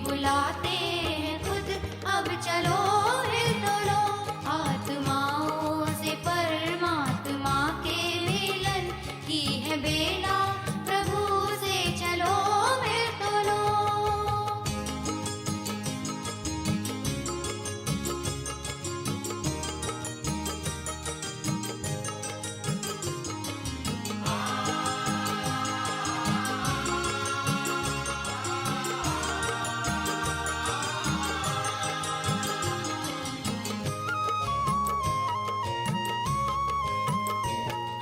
बुलाते हैं खुद, अब चलो हिल डोलो, आत्माओं से परमात्मा के मिलन की है बेला, प्रभु से चलो मिल डोलो।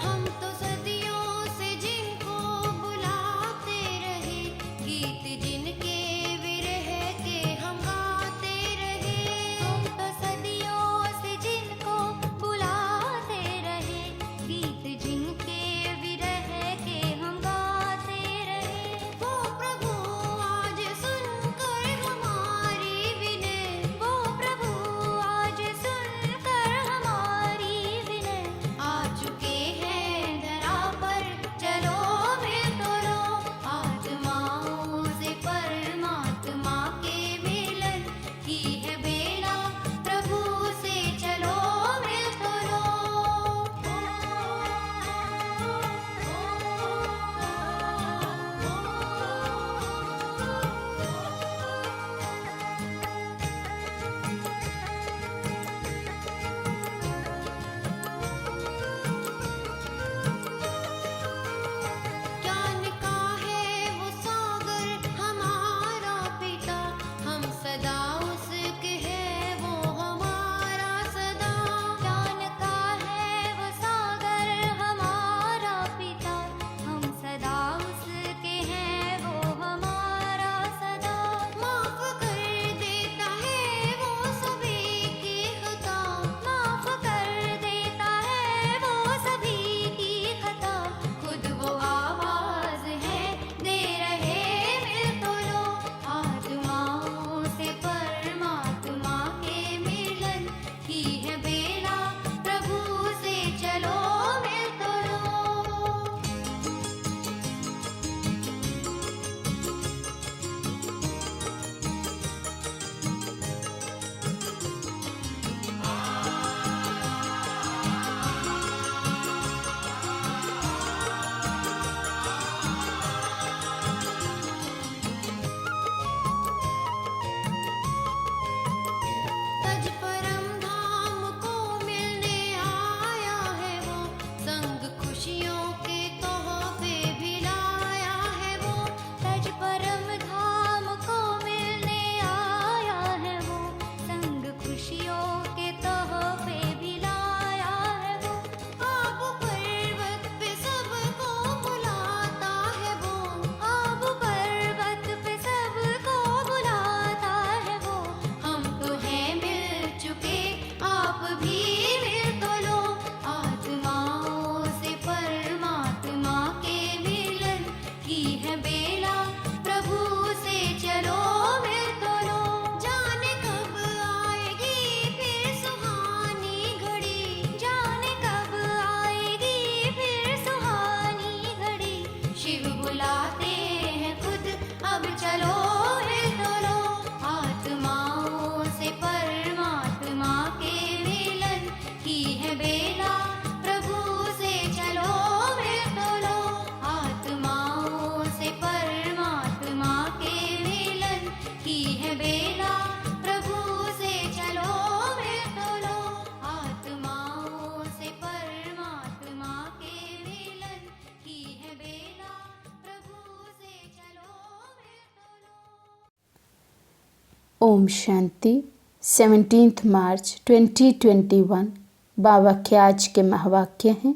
हम तो सदियों से जिनको बुलाते रहे, गीत जिनके विरह के हम गाते रहे। हम तो सदियों से जिनको बुलाते रहे, गीत जिनके विरह के हम गाते रहे। वो प्रभु आज सुनकर हमारी विनय, वो प्रभु आज सुनकर हमारी विनय, आ चुके हैं धरा पर, चलो मिल डोलो, आत्माओं से परमात्मा के मिलन की है बेला, प्रभु से चलो मिल डोलो। ज्ञान का है वो सागर हमारा पिता, हम सदा उसके हैं वो हमारा सदा। ज्ञान का है वो सागर हमारा पिता, हम सदा उसके हैं वो हमारा सदा। माफ कर देता है वो सभी की खता, माफ कर देता है वो सभी की खता, खुद वो आवाज है दे रहे मिल डोलो, आत्माओं से परमात्मा के मिलन की है बेला, प्रभु से चलो मिल डोलो। तज परम धाम को मिलने आया है वो, संग खुशियों के तोहफे भी लाया है वो। तज परम धाम को मिलने आया है वो, संग खुशियों के तोहफे भी लाया है वो। आब पर्वत पे सबको बुलाता है वो, आब पर्वत पे सबको बुलाता है वो। हम तो हैं मिल चुके, आप भी मिल डोलो, आत्माओं से परमात्मा के मिलन की है बेला, प्रभु से चलो मिल डोलो। जाने कब आएगी फिर सुहानी घड़ी, जाने कब आएगी फिर सुहानी घड़ी, शिव बुलाते हैं खुद, अब चलो हिल डोलो, आत्माओं से परमात्मा के मिलन की है बेला, प्रभु से चलो मिल डोलो, आत्माओं से परमात्मा के मिलन की है बेला, प्रभु से चलो मिल डोलो, आत्माओं से परमात्मा के मिलन की है बेला, प्रभु से चलो मिल डोलो। ओम शांति। 17 मार्च 2021 बाबा के आज के महावाक्य हैं।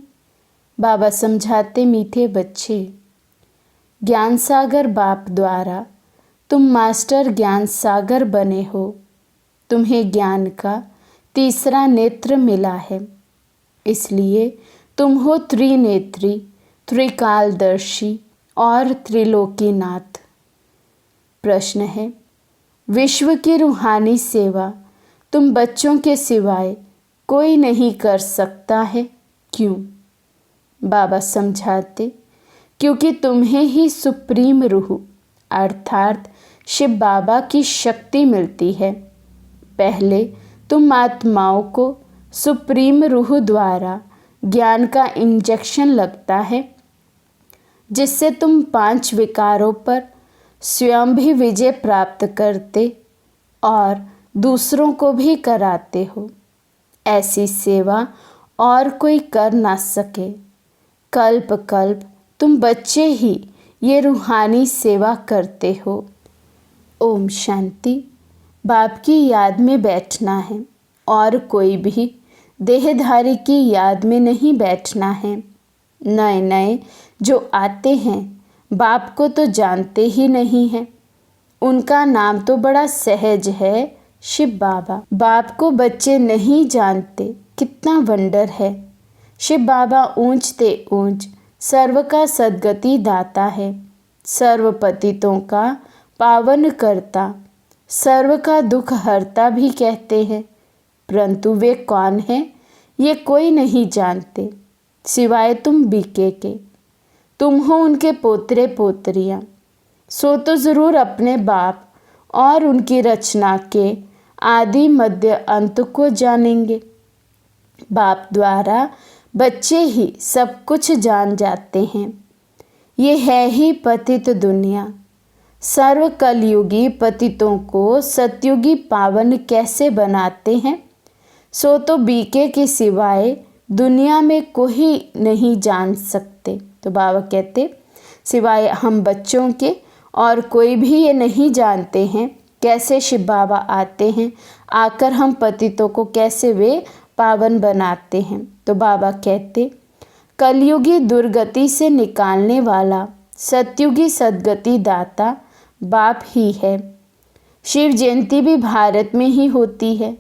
बाबा समझाते मीठे बच्चे, ज्ञान सागर बाप द्वारा तुम मास्टर ज्ञान सागर बने हो। तुम्हें ज्ञान का तीसरा नेत्र मिला है, इसलिए तुम हो त्रिनेत्री, त्रिकालदर्शी और त्रिलोकीनाथ। प्रश्न है, विश्व की रूहानी सेवा तुम बच्चों के सिवाय कोई नहीं कर सकता है, क्यों? बाबा समझाते, क्योंकि तुम्हें ही सुप्रीम रूह अर्थात शिव बाबा की शक्ति मिलती है। पहले तुम आत्माओं को सुप्रीम रूह द्वारा ज्ञान का इंजेक्शन लगता है, जिससे तुम 5 विकारों पर स्वयं भी विजय प्राप्त करते और दूसरों को भी कराते हो। ऐसी सेवा और कोई कर ना सके। कल्प कल्प तुम बच्चे ही ये रूहानी सेवा करते हो। ओम शांति। बाप की याद में बैठना है और कोई भी देहधारी की याद में नहीं बैठना है। नए नए जो आते हैं बाप को तो जानते ही नहीं हैं। उनका नाम तो बड़ा सहज है, शिव बाबा। बाप को बच्चे नहीं जानते, कितना वंडर है। शिव बाबा ऊंचते ऊंच सर्व का सद्गति दाता है, सर्व पतितों का पावन करता, सर्व का दुख हरता भी कहते हैं। परंतु वे कौन हैं ये कोई नहीं जानते, सिवाय तुम बीके के। तुम हो उनके पोतरे पोतरियाँ, सो तो ज़रूर अपने बाप और उनकी रचना के आदि मध्य अंत को जानेंगे। बाप द्वारा बच्चे ही सब कुछ जान जाते हैं। ये है ही पतित दुनिया। सर्व कलयुगी पतितों को सतयुगी पावन कैसे बनाते हैं, सो तो बीके के सिवाय दुनिया में कोई नहीं जान सकते। तो बाबा कहते सिवाय हम बच्चों के और कोई भी ये नहीं जानते हैं कैसे शिव बाबा आते हैं, आकर हम पतितों को कैसे वे पावन बनाते हैं। तो बाबा कहते कलयुगी दुर्गति से निकालने वाला सतयुगी सद्गति दाता बाप ही है। शिव जयंती भी भारत में ही होती है।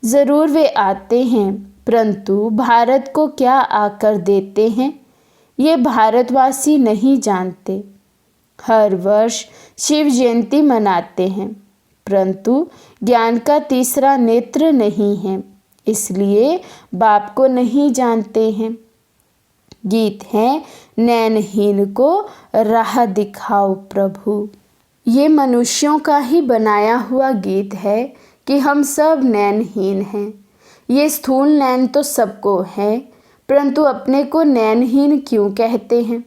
ज़रूर वे आते हैं, परंतु भारत को क्या आकर देते हैं ये भारतवासी नहीं जानते। हर वर्ष शिव जयंती मनाते हैं, परंतु ज्ञान का तीसरा नेत्र नहीं है, इसलिए बाप को नहीं जानते हैं। गीत है नैनहीन को राह दिखाओ प्रभु। ये मनुष्यों का ही बनाया हुआ गीत है कि हम सब नैनहीन हैं। ये स्थूल नैन तो सबको है, परंतु अपने को नैनहीन क्यों कहते हैं।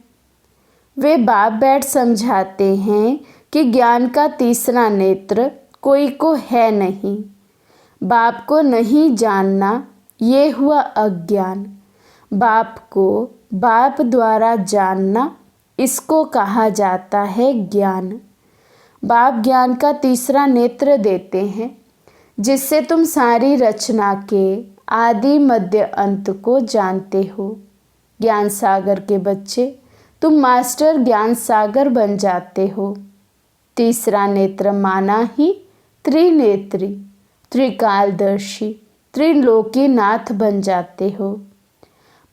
वे बाप बैठ समझाते हैं कि ज्ञान का तीसरा नेत्र कोई को है नहीं। बाप को नहीं जानना ये हुआ अज्ञान। बाप को बाप द्वारा जानना इसको कहा जाता है ज्ञान। बाप ज्ञान का तीसरा नेत्र देते हैं, जिससे तुम सारी रचना के आदि मध्य अंत को जानते हो। ज्ञान सागर के बच्चे, तुम मास्टर ज्ञान सागर बन जाते हो। तीसरा नेत्र माना ही त्रिनेत्री, त्रिकालदर्शी, त्रिलोकी नाथ बन जाते हो।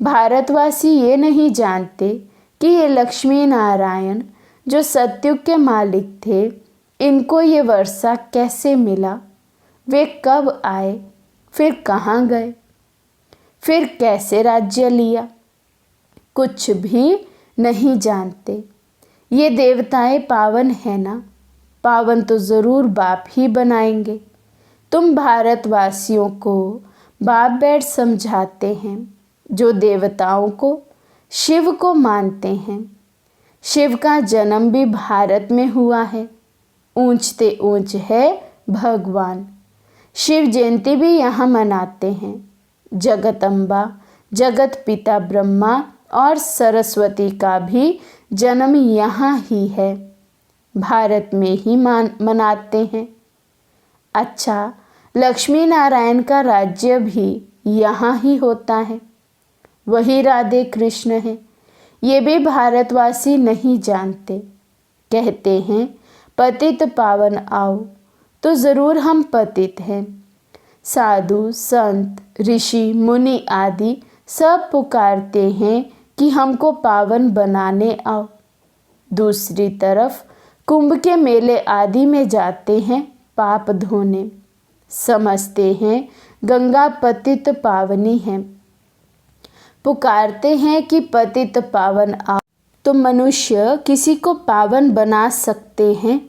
भारतवासी ये नहीं जानते कि ये लक्ष्मी नारायण जो सतयुग के मालिक थे, इनको ये वर्षा कैसे मिला, वे कब आए, फिर कहाँ गए, फिर कैसे राज्य लिया, कुछ भी नहीं जानते। ये देवताएं पावन है ना, पावन तो ज़रूर बाप ही बनाएंगे। तुम भारतवासियों को बाप बैठ समझाते हैं, जो देवताओं को शिव को मानते हैं। शिव का जन्म भी भारत में हुआ है। ऊंचते ऊंच है भगवान। शिव जयंती भी यहाँ मनाते हैं। जगदम्बा, जगत पिता ब्रह्मा और सरस्वती का भी जन्म यहाँ ही है, भारत में ही मनाते हैं। अच्छा, लक्ष्मी नारायण का राज्य भी यहाँ ही होता है, वही राधे कृष्ण है। ये भी भारतवासी नहीं जानते। कहते हैं पतित पावन आओ, तो ज़रूर हम पतित हैं। साधु संत ऋषि मुनि आदि सब पुकारते हैं कि हमको पावन बनाने आओ। दूसरी तरफ कुंभ के मेले आदि में जाते हैं पाप धोने। समझते हैं गंगा पतित पावनी है, पुकारते हैं कि पतित पावन आओ। तो मनुष्य किसी को पावन बना सकते हैं।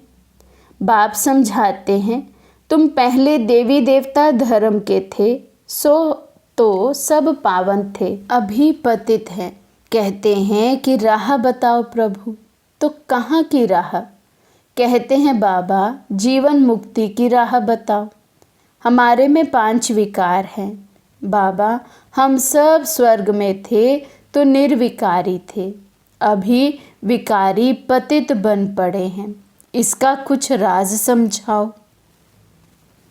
बाप समझाते हैं, तुम पहले देवी देवता धर्म के थे, सो तो सब पावन थे, अभी पतित हैं। कहते हैं कि राह बताओ प्रभु, तो कहाँ की राह? कहते हैं बाबा जीवन मुक्ति की राह बताओ। हमारे में 5 विकार हैं बाबा, हम सब स्वर्ग में थे तो निर्विकारी थे, अभी विकारी पतित बन पड़े हैं, इसका कुछ राज समझाओ।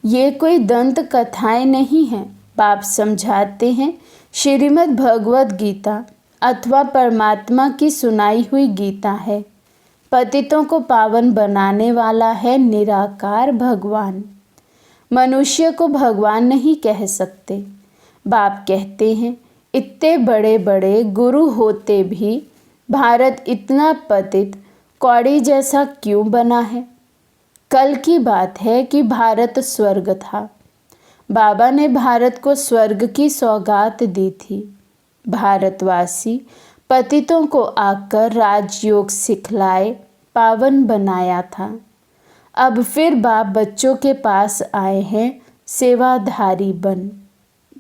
ये कोई दंत कथाएं नहीं हैं, बाप समझाते हैं श्रीमद् भगवद गीता अथवा परमात्मा की सुनाई हुई गीता है। पतितों को पावन बनाने वाला है निराकार भगवान। मनुष्य को भगवान नहीं कह सकते। बाप कहते हैं इतने बड़े बड़े गुरु होते भी भारत इतना पतित कौड़ी जैसा क्यों बना है? कल की बात है कि भारत स्वर्ग था। बाबा ने भारत को स्वर्ग की सौगात दी थी। भारतवासी पतितों को आकर राजयोग सिखलाए, पावन बनाया था। अब फिर बाप बच्चों के पास आए हैं सेवाधारी बन।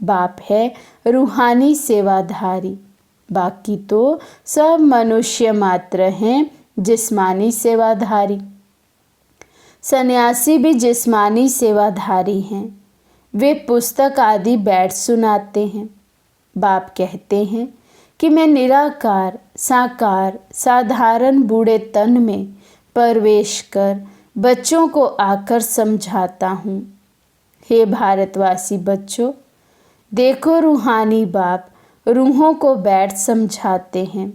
बाप है रूहानी सेवाधारी, बाकी तो सब मनुष्य मात्र हैं जिस्मानी सेवाधारी। सन्यासी भी जिस्मानी सेवाधारी हैं, वे पुस्तक आदि बैठ सुनाते हैं। बाप कहते हैं कि मैं निराकार साकार साधारण बूढ़े तन में प्रवेश कर बच्चों को आकर समझाता हूँ। हे भारतवासी बच्चों, देखो रूहानी बाप रूहों को बैठ समझाते हैं।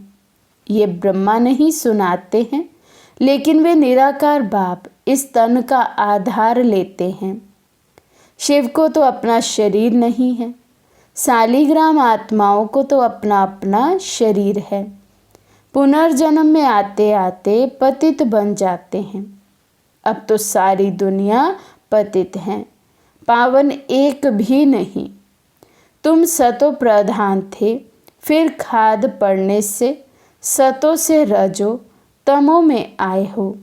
ये ब्रह्मा नहीं सुनाते हैं, लेकिन वे निराकार बाप इस तन का आधार लेते हैं। शिव को तो अपना शरीर नहीं है, शालिग्राम आत्माओं को तो अपना अपना शरीर है। पुनर्जन्म में आते आते पतित बन जाते हैं। अब तो सारी दुनिया पतित है, पावन एक भी नहीं। तुम सतो प्रधान थे, फिर खाद पड़ने से सतों से रजो तमों में आए हो।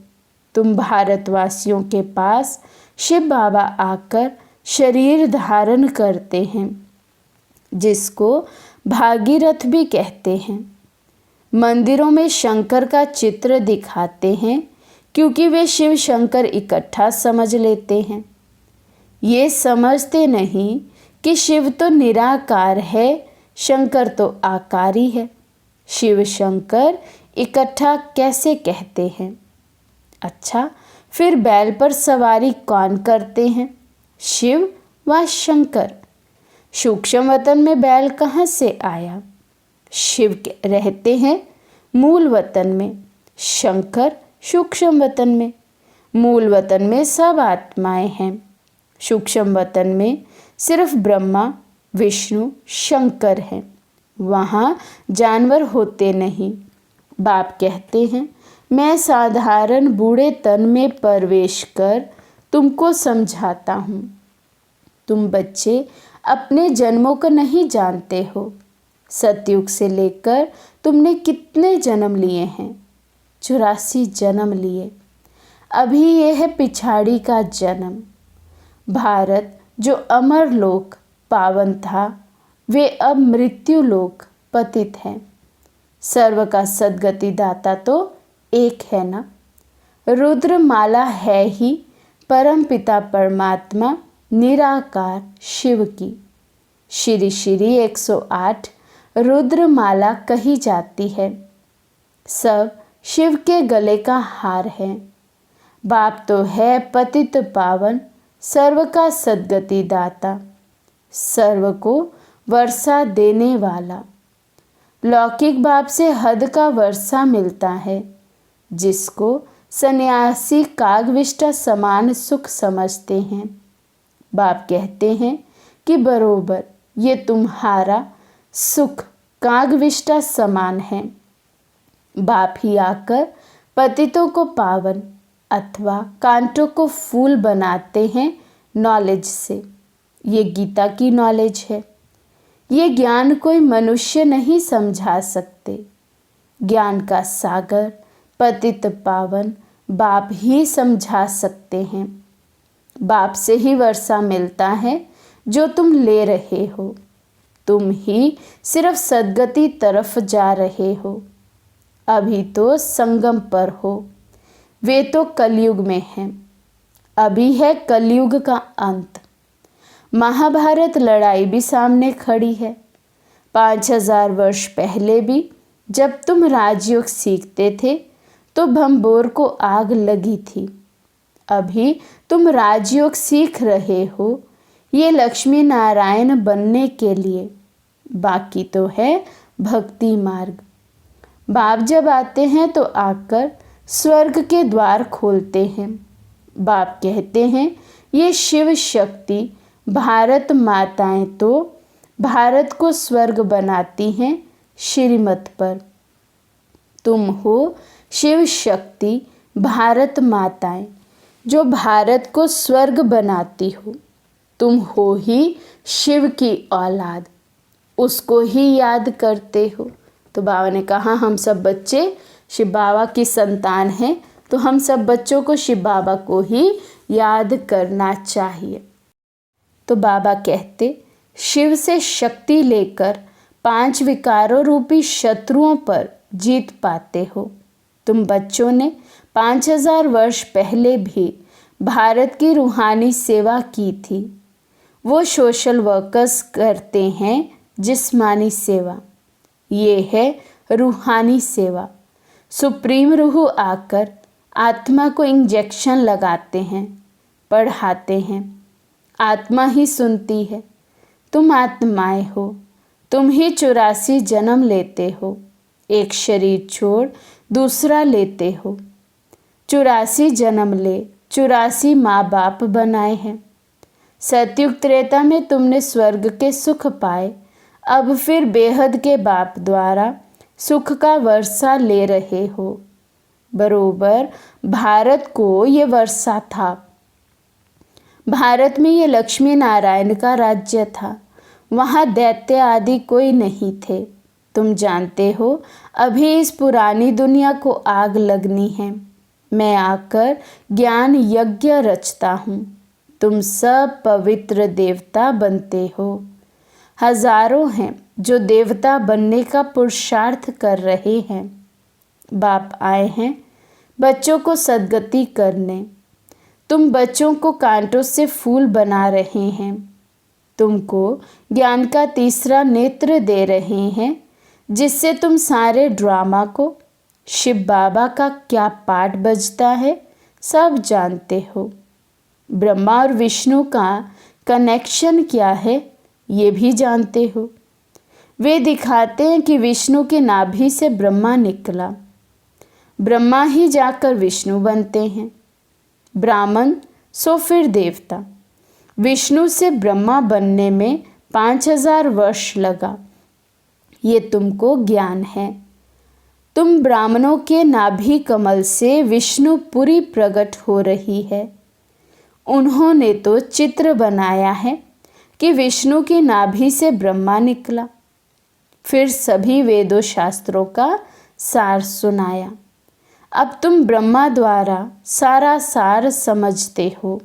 तुम भारतवासियों के पास शिव बाबा आकर शरीर धारण करते हैं, जिसको भागीरथ भी कहते हैं। मंदिरों में शंकर का चित्र दिखाते हैं, क्योंकि वे शिव शंकर इकट्ठा समझ लेते हैं। ये समझते नहीं कि शिव तो निराकार है, शंकर तो आकारी है। शिव शंकर इकट्ठा कैसे कहते हैं? अच्छा, फिर बैल पर सवारी कौन करते हैं, शिव व शंकर? सूक्ष्म वतन में बैल कहाँ से आया? शिव रहते हैं मूल वतन में, शंकर सूक्ष्म वतन में। मूल वतन में सब आत्माएं हैं, सूक्ष्म वतन में सिर्फ ब्रह्मा विष्णु शंकर हैं, वहाँ जानवर होते नहीं। बाप कहते हैं मैं साधारण बूढ़े तन में प्रवेश कर तुमको समझाता हूँ। तुम बच्चे अपने जन्मों को नहीं जानते हो। सतयुग से लेकर तुमने कितने जन्म लिए हैं? 84 जन्म लिए। अभी यह है पिछाड़ी का जन्म। भारत जो अमर लोक पावन था, वे अब मृत्यु लोक पतित हैं। सर्व का सद्गति दाता तो एक है ना। रुद्र माला है ही परम पिता परमात्मा निराकार शिव की। श्री श्री 108 रुद्र माला कही जाती है। सब शिव के गले का हार है। बाप तो है पतित पावन, सर्व का सद्गति दाता, सर्व को वर्षा देने वाला। लौकिक बाप से हद का वर्षा मिलता है, जिसको सन्यासी कागविष्टा समान सुख समझते हैं। बाप कहते हैं कि बरोबर ये तुम्हारा सुख कागविष्टा समान है। बाप ही आकर पतितों को पावन अथवा कांटों को फूल बनाते हैं नॉलेज से। ये गीता की नॉलेज है। ये ज्ञान कोई मनुष्य नहीं समझा सकते। ज्ञान का सागर पतित पावन बाप ही समझा सकते हैं। बाप से ही वर्षा मिलता है जो तुम ले रहे हो। तुम ही सिर्फ सद्गति तरफ जा रहे हो। अभी तो संगम पर हो, वे तो कलयुग में हैं। अभी है कलयुग का अंत। महाभारत लड़ाई भी सामने खड़ी है। 5000 वर्ष पहले भी जब तुम राजयोग सीखते थे तो भंबोर को आग लगी थी। अभी तुम राजयोग सीख रहे हो, ये लक्ष्मी नारायण बनने के लिए। बाकी तो है भक्ति मार्ग। बाप जब आते हैं तो आकर स्वर्ग के द्वार खोलते हैं। बाप कहते हैं ये शिव शक्ति भारत माताएं तो भारत को स्वर्ग बनाती हैं श्रीमत पर। तुम हो शिव शक्ति भारत माताएं जो भारत को स्वर्ग बनाती हो। तुम हो ही शिव की औलाद, उसको ही याद करते हो। तो बाबा ने कहा हम सब बच्चे शिव बाबा की संतान हैं, तो हम सब बच्चों को शिव बाबा को ही याद करना चाहिए। तो बाबा कहते शिव से शक्ति लेकर 5 विकारों रूपी शत्रुओं पर जीत पाते हो। तुम बच्चों ने 5000 वर्ष पहले भी भारत की रूहानी सेवा की थी। वो सोशल वर्कर्स करते हैं जिस्मानी सेवा, ये है रूहानी सेवा। सुप्रीम रूह आकर आत्मा को इंजेक्शन लगाते हैं, पढ़ाते हैं। आत्मा ही सुनती है। तुम आत्माएं हो, तुम ही 84 जन्म लेते हो, एक शरीर छोड़ दूसरा लेते हो। 84 जन्म ले 84 माँ बाप बनाए हैं। सतयुग त्रेता में तुमने स्वर्ग के सुख पाए, अब फिर बेहद के बाप द्वारा सुख का वर्षा ले रहे हो। बरोबर भारत को ये वर्षा था। भारत में ये लक्ष्मी नारायण का राज्य था। वहाँ दैत्य आदि कोई नहीं थे। तुम जानते हो अभी इस पुरानी दुनिया को आग लगनी है। मैं आकर ज्ञान यज्ञ रचता हूँ। तुम सब पवित्र देवता बनते हो। हजारों हैं जो देवता बनने का पुरुषार्थ कर रहे हैं। बाप आए हैं बच्चों को सद्गति करने। तुम बच्चों को कांटों से फूल बना रहे हैं। तुमको ज्ञान का तीसरा नेत्र दे रहे हैं, जिससे तुम सारे ड्रामा को शिव बाबा का क्या पाठ बजता है सब जानते हो। ब्रह्मा और विष्णु का कनेक्शन क्या है ये भी जानते हो। वे दिखाते हैं कि विष्णु के नाभि से ब्रह्मा निकला। ब्रह्मा ही जाकर विष्णु बनते हैं। ब्राह्मण सो फिर देवता। विष्णु से ब्रह्मा बनने में 5000 वर्ष लगा। ये तुमको ज्ञान है। तुम ब्राह्मणों के नाभि कमल से विष्णु पूरी प्रकट हो रही है। उन्होंने तो चित्र बनाया है कि विष्णु की नाभि से ब्रह्मा निकला। फिर सभी वेदों शास्त्रों का सार सुनाया। अब तुम ब्रह्मा द्वारा सारा सार समझते हो।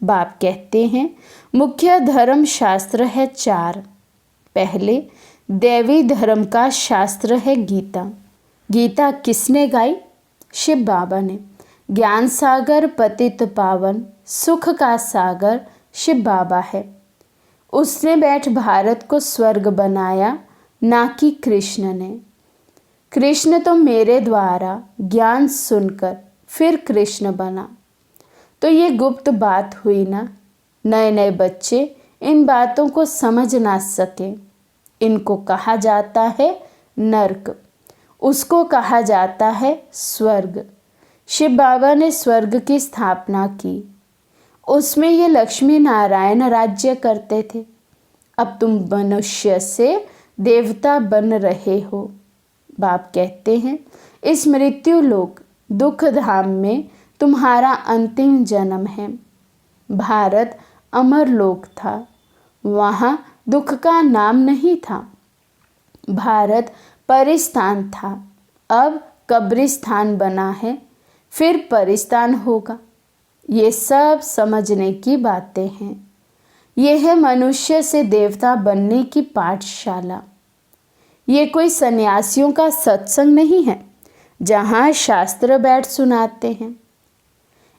बाप कहते हैं मुख्य धर्म शास्त्र है 4। पहले दैवी धर्म का शास्त्र है गीता। गीता किसने गाई? शिव बाबा ने। ज्ञान सागर पतित पावन सुख का सागर शिव बाबा है। उसने बैठ भारत को स्वर्ग बनाया, ना कि कृष्ण ने। कृष्ण तो मेरे द्वारा ज्ञान सुनकर फिर कृष्ण बना। तो ये गुप्त बात हुई ना। नए नए बच्चे इन बातों को समझ ना सके। इनको कहा जाता है नर्क, उसको कहा जाता है स्वर्ग। शिव बाबा ने स्वर्ग की स्थापना की। उसमें ये लक्ष्मी नारायण राज्य करते थे। अब तुम मनुष्य से देवता बन रहे हो। बाप कहते हैं इस मृत्यु लोक दुख धाम में तुम्हारा अंतिम जन्म है। भारत अमर लोक था, वहाँ दुख का नाम नहीं था। भारत परिस्थान था, अब कब्रिस्तान बना है। फिर परिस्तान होगा। ये सब समझने की बातें हैं। यह है मनुष्य से देवता बनने की पाठशाला। ये कोई सन्यासियों का सत्संग नहीं है जहाँ शास्त्र बैठ सुनाते हैं।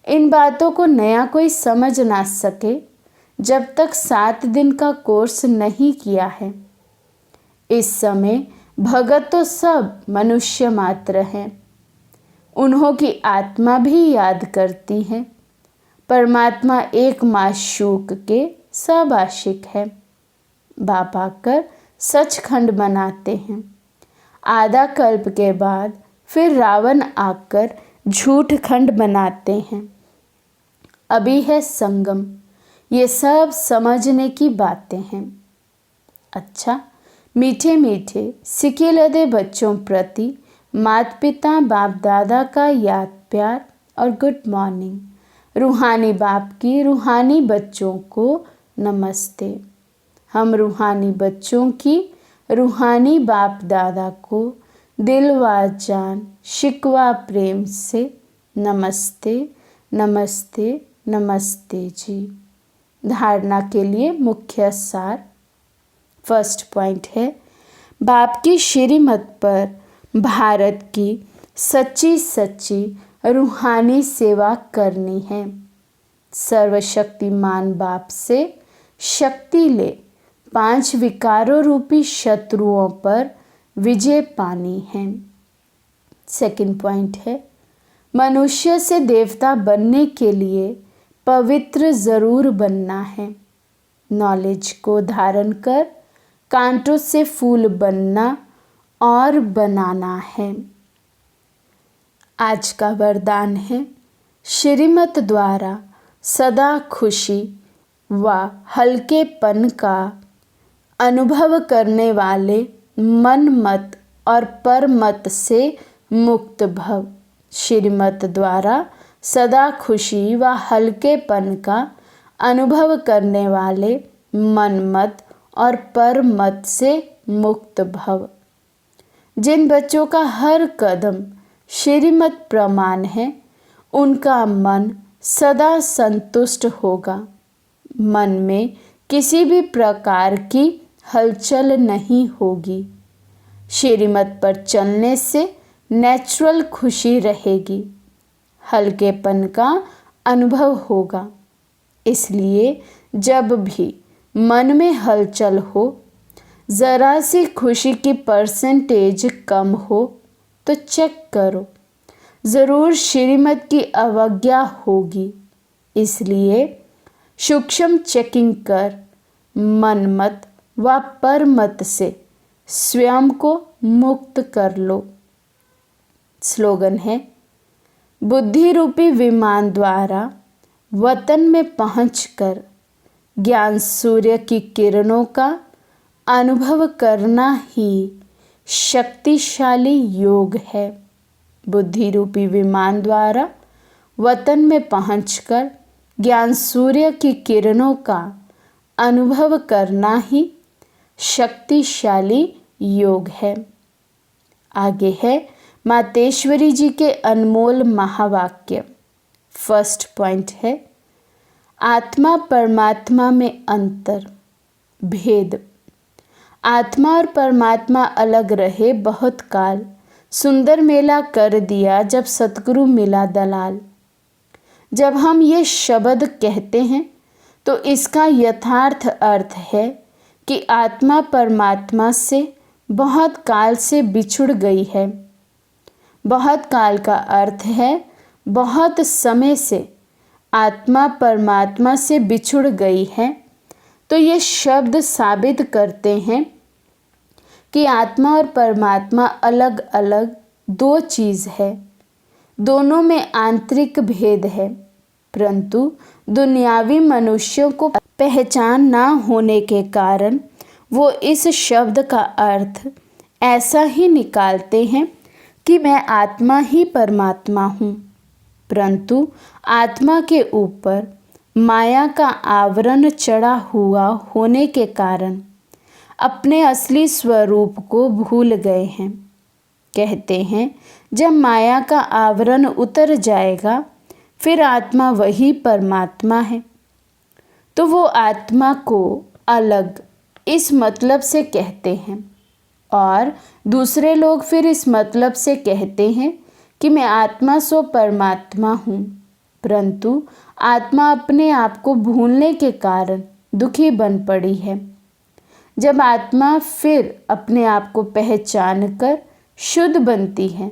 इन बातों को नया कोई समझ ना सके जब तक 7 दिन का कोर्स नहीं किया है। इस समय भगत तो सब मनुष्य मात्र हैं। उन्हों की आत्मा भी याद करती है। परमात्मा एक माशूक के सब आशिक है। बाप आकर सचखंड बनाते हैं। आधा कल्प के बाद फिर रावण आकर झूठ खंड बनाते हैं। अभी है संगम। ये सब समझने की बातें हैं। अच्छा, मीठे मीठे सिकिलदे बच्चों प्रति माता पिता बाप दादा का याद प्यार और गुड मॉर्निंग। रूहानी बाप की रूहानी बच्चों को नमस्ते। हम रूहानी बच्चों की रूहानी बाप दादा को दिल व जान शिकवा प्रेम से नमस्ते नमस्ते नमस्ते जी। धारणा के लिए मुख्य सार। फर्स्ट पॉइंट है, बाप की श्रीमत पर भारत की सच्ची सच्ची रूहानी सेवा करनी है। सर्वशक्तिमान बाप से शक्ति ले 5 विकारों रूपी शत्रुओं पर विजय पानी है। सेकंड पॉइंट है, मनुष्य से देवता बनने के लिए पवित्र जरूर बनना है। नॉलेज को धारण कर कांटों से फूल बनना और बनाना है। आज का वरदान है, श्रीमत द्वारा सदा खुशी व हल्केपन का अनुभव करने वाले मन मत और पर मत से मुक्त भव। श्रीमत द्वारा सदा खुशी व हल्केपन का अनुभव करने वाले मन मत और पर मत से मुक्त भव। जिन बच्चों का हर कदम श्रीमत प्रमाण है, उनका मन सदा संतुष्ट होगा। मन में किसी भी प्रकार की हलचल नहीं होगी। श्रीमत पर चलने से नेचुरल खुशी रहेगी, हल्केपन का अनुभव होगा। इसलिए जब भी मन में हलचल हो, ज़रा सी खुशी की परसेंटेज कम हो तो चेक करो, ज़रूर श्रीमत की अवज्ञा होगी। इसलिए सूक्ष्म चेकिंग कर मन मत व पर मत से स्वयं को मुक्त कर लो। स्लोगन है, बुद्धि रूपी विमान द्वारा वतन में पहुंचकर ज्ञान सूर्य की किरणों का अनुभव करना ही शक्तिशाली योग है। बुद्धि रूपी विमान द्वारा वतन में पहुंचकर ज्ञान सूर्य की किरणों का अनुभव करना ही शक्तिशाली योग है। आगे है मातेश्वरी जी के अनमोल महावाक्य। फर्स्ट पॉइंट है, आत्मा परमात्मा में अंतर भेद। आत्मा और परमात्मा अलग रहे बहुत काल, सुंदर मेला कर दिया जब सतगुरु मिला दलाल। जब हम ये शब्द कहते हैं तो इसका यथार्थ अर्थ है कि आत्मा परमात्मा से बहुत काल से बिछुड़ गई है। बहुत काल का अर्थ है बहुत समय से आत्मा परमात्मा से बिछुड़ गई है। तो ये शब्द साबित करते हैं कि आत्मा और परमात्मा अलग अलग दो चीज़ है। दोनों में आंतरिक भेद है, परंतु दुनियावी मनुष्यों को पहचान ना होने के कारण वो इस शब्द का अर्थ ऐसा ही निकालते हैं कि मैं आत्मा ही परमात्मा हूँ, परंतु आत्मा के ऊपर माया का आवरण चढ़ा हुआ होने के कारण अपने असली स्वरूप को भूल गए हैं। कहते हैं जब माया का आवरण उतर जाएगा फिर आत्मा वही परमात्मा है। तो वो आत्मा को अलग इस मतलब से कहते हैं और दूसरे लोग फिर इस मतलब से कहते हैं कि मैं आत्मा सो परमात्मा हूँ, परंतु आत्मा अपने आप को भूलने के कारण दुखी बन पड़ी है। जब आत्मा फिर अपने आप को पहचान कर शुद्ध बनती है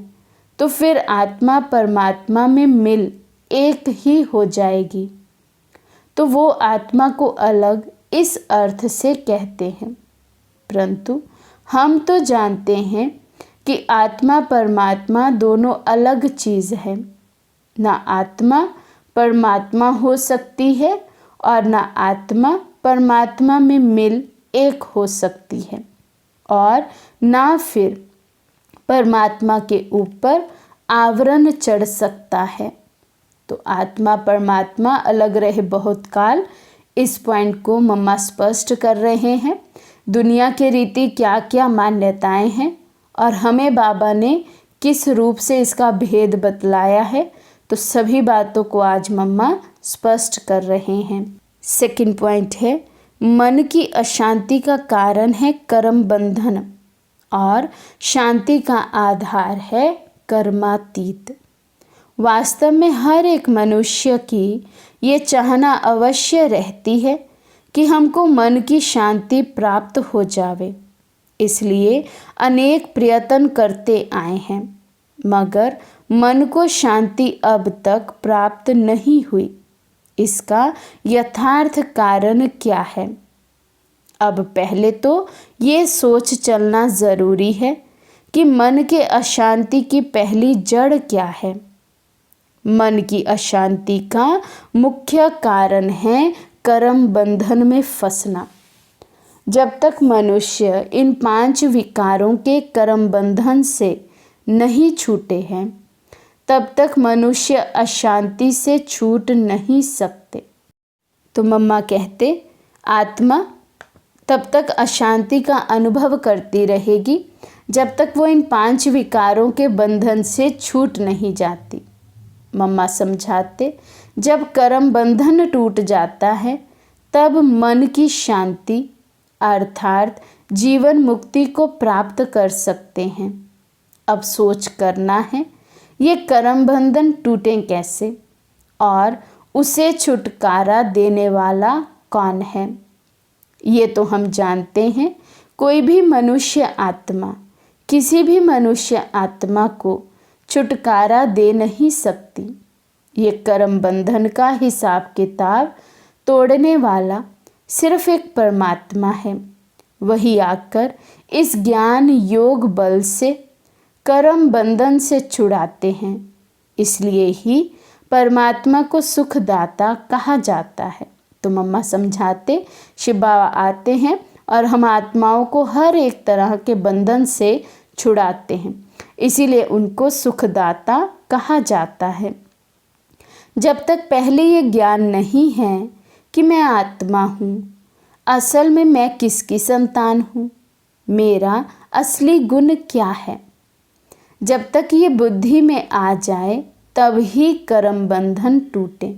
तो फिर आत्मा परमात्मा में मिल एक ही हो जाएगी। तो वो आत्मा को अलग इस अर्थ से कहते हैं, परंतु हम तो जानते हैं कि आत्मा परमात्मा दोनों अलग चीज़ है। ना आत्मा परमात्मा हो सकती है और ना आत्मा परमात्मा में मिल एक हो सकती है, और ना फिर परमात्मा के ऊपर आवरण चढ़ सकता है। तो आत्मा परमात्मा अलग रहे बहुत काल, इस पॉइंट को मम्मा स्पष्ट कर रहे हैं। दुनिया के रीति क्या क्या मान्यताएं हैं और हमें बाबा ने किस रूप से इसका भेद बतलाया है, तो सभी बातों को आज मम्मा स्पष्ट कर रहे हैं। सेकंड पॉइंट है, मन की अशांति का कारण है कर्म बंधन और शांति का आधार है कर्मातीत। वास्तव में हर एक मनुष्य की ये चाहना अवश्य रहती है कि हमको मन की शांति प्राप्त हो जावे, इसलिए अनेक प्रयत्न करते आए हैं, मगर मन को शांति अब तक प्राप्त नहीं हुई। इसका यथार्थ कारण क्या है? अब पहले तो ये सोच चलना ज़रूरी है कि मन के अशांति की पहली जड़ क्या है। मन की अशांति का मुख्य कारण है कर्म बंधन में फंसना। जब तक मनुष्य इन 5 विकारों के कर्म बंधन से नहीं छूटे हैं तब तक मनुष्य अशांति से छूट नहीं सकते। तो मम्मा कहते आत्मा तब तक अशांति का अनुभव करती रहेगी जब तक वो इन 5 विकारों के बंधन से छूट नहीं जाती। मम्मा समझाते जब कर्म बंधन टूट जाता है तब मन की शांति अर्थात जीवन मुक्ति को प्राप्त कर सकते हैं। अब सोच करना है ये कर्म बंधन टूटें कैसे और उसे छुटकारा देने वाला कौन है। ये तो हम जानते हैं, कोई भी मनुष्य आत्मा किसी भी मनुष्य आत्मा को छुटकारा दे नहीं सकती। ये कर्म बंधन का हिसाब किताब तोड़ने वाला सिर्फ एक परमात्मा है। वही आकर इस ज्ञान योग बल से कर्म बंधन से छुड़ाते हैं। इसलिए ही परमात्मा को सुखदाता कहा जाता है। तो मम्मा समझाते शिव बाबा आते हैं और हम आत्माओं को हर एक तरह के बंधन से छुड़ाते हैं, इसीलिए उनको सुखदाता कहा जाता है। जब तक पहले ये ज्ञान नहीं है कि मैं आत्मा हूँ, असल में मैं किसकी संतान हूँ, मेरा असली गुण क्या है, जब तक ये बुद्धि में आ जाए तब ही कर्म बंधन टूटे।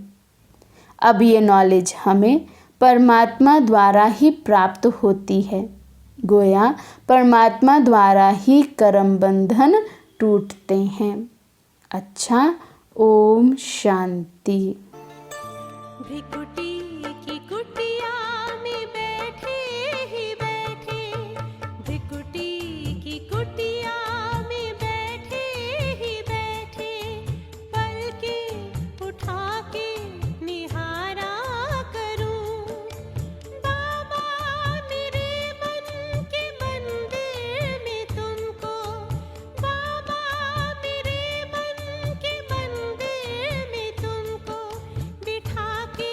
अब ये नॉलेज हमें परमात्मा द्वारा ही प्राप्त होती है। गोया परमात्मा द्वारा ही कर्म बंधन टूटते हैं। अच्छा, ओम शांति। भ्रिकुटी की कुटिया में बैठे ही बैठे, भ्रिकुटी की कुटिया में बैठे ही बैठे, पलके उठा के निहारा करूं, बाबा मेरे मन के मंदिर में तुमको, बाबा मेरे मन के मंदिर में तुमको बिठा के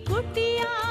कुटिया